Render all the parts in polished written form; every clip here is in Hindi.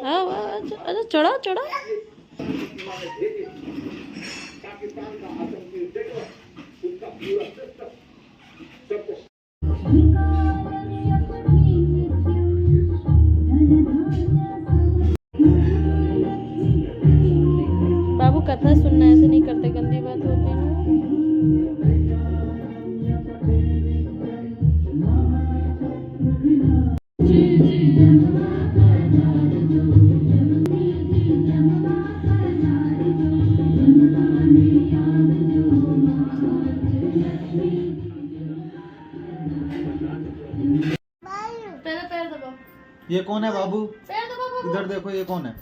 हाँ अच्छा चढ़ा चढ़ा। बाबू कथा सुनना ऐसे नहीं करते, गंदी बात होती है ना। पैर दबाओ। ये कौन है बाबू? पैर दबाओ। इधर देखो, ये कौन है?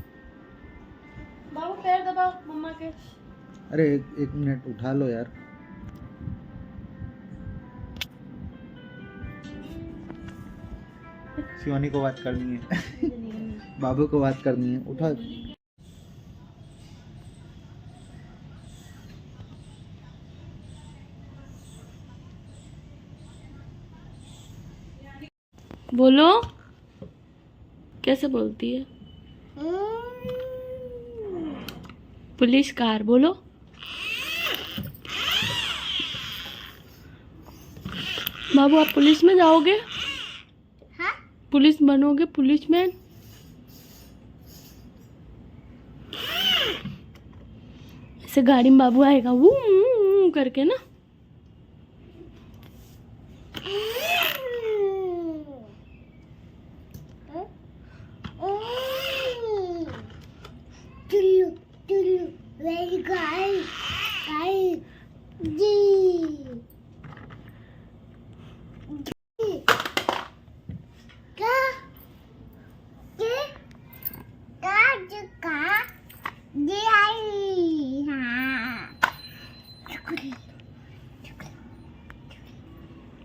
बाबू पैर दबाओ मम्मा के। अरे एक मिनट उठा लो यार। शिवानी को बात करनी है। बाबू को बात करनी है, उठा। बोलो कैसे बोलती है? पुलिस कार बोलो। बाबू आप पुलिस में जाओगे? हाँ? पुलिस बनोगे, पुलिस मैन? ऐसे गाड़ी में बाबू आएगा वो करके ना।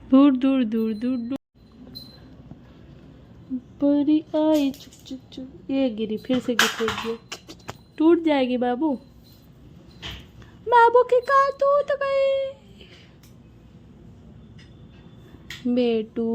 दूर दूर दूर दूर दूर परी आई चुप चुप चुप। ये गिरी, फिर से गिरेगी, टूट जाएगी बाबू। बाबू की कार टूट गई। बेटू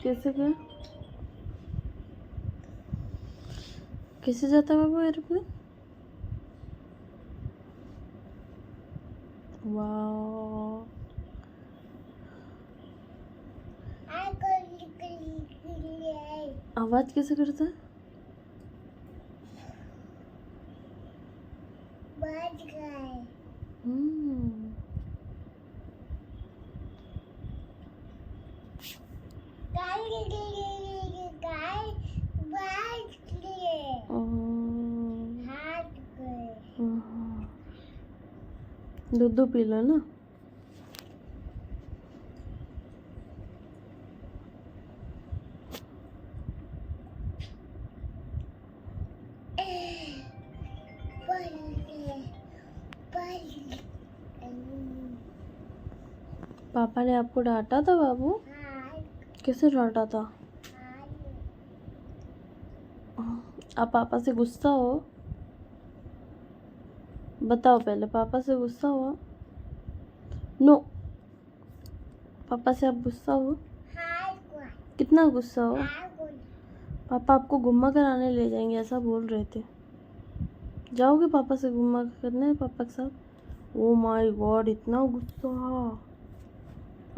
कैसे गया? कैसे जाता बाबू एयरप्लेन? वाह, आवाज कैसे करता है? दूध पी लो ना। पापा ने आपको डांटा था बाबू? कैसे डांटा था? आप पापा से गुस्सा हो? बताओ पहले, पापा से गुस्सा हो? नो, पापा से आप गुस्सा हो? कितना गुस्सा हो? पापा आपको घुमा कराने ले जाएंगे ऐसा बोल रहे थे। जाओगे पापा से घुमा करने पापा के साथ? ओ माय गॉड, इतना गुस्सा।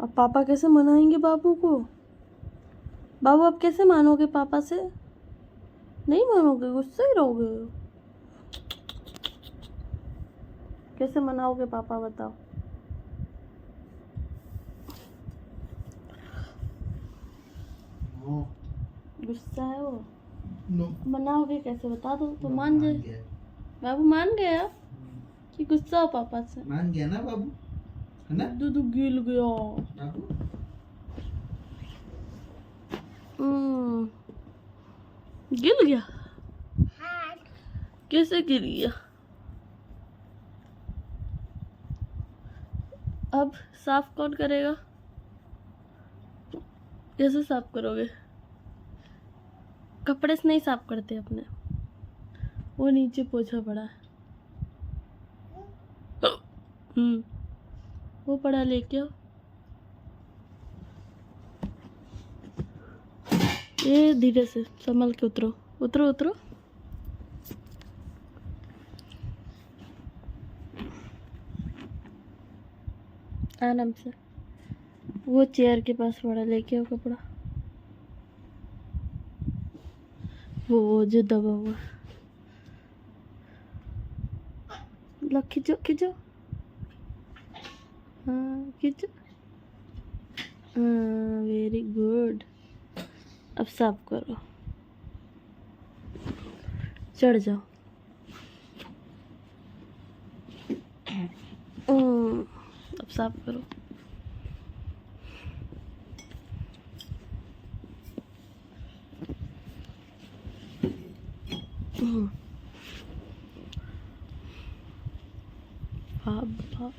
अब पापा कैसे मनाएंगे बाबू को? बाबू आप कैसे मानोगे पापा से? नहीं मानोगे, गुस्सा ही रहोगे। कैसे मनाओगे पापा बताओ? नो गुस्सा है वो। नो मनाओगे कैसे बता दो तो मान जाए। बाबू मान गया कि गुस्सा हो पापा से। मान गया ना बाबू, है ना दूध गिल गया। बाबू? गिर गया। कैसे गिर गया? अब साफ कौन करेगा? कैसे साफ करोगे? कपड़े से नहीं साफ करते अपने। वो नीचे पोछा पड़ा है। वो पड़ा लेके आओ। ये धीरे से संभल के उतरो उतरो उतरो। आराम से। वो चेयर के पास पड़ा, लेके आओ कपड़ा। वो जो दबा हुआ। लो खींचो खींचो। हाँ खींचो। हाँ वेरी गुड। अब साफ करो। चढ़ जाओ। अब साफ करो। भाप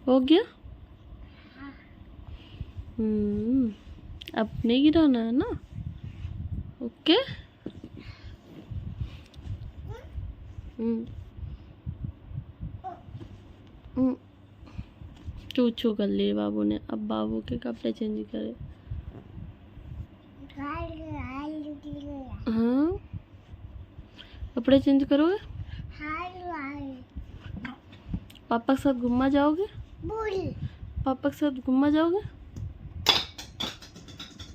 हो गया। अब नहीं गिराना है ना। ओके। चू कर लिए बाबू ने। अब बाबू के कपड़े चेंज करे। हाँ कपड़े चेंज करोगे? पापा के साथ घूमने जाओगे? पापा के साथ घूमने जाओगे?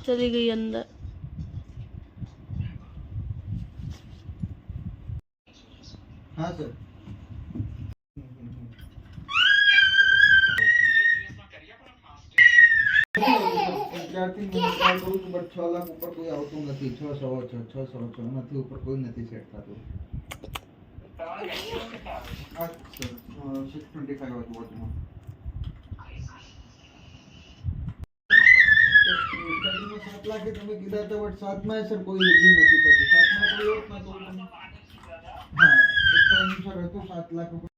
चली गई अंदर। हाँ सर। ત્યારથી મને કોલ કરું છું બટ 6 લાખ ઉપર કોઈ આવતું નથી. 6 સવા 6 6 સવા 6 નથી ઉપર કોઈ નથી સેટ થતું. આ સર 625 હતું વોટમાં. સ્ટાર્ટિંગમાં 7 લાખે તમે કીધા હતા બટ 7 માં સર કોઈ એગ્રી નથી થતું. 7 માં કોઈ હોત ના તો હા એક ટાઈમ સર હતું 7 લાખ ઉપર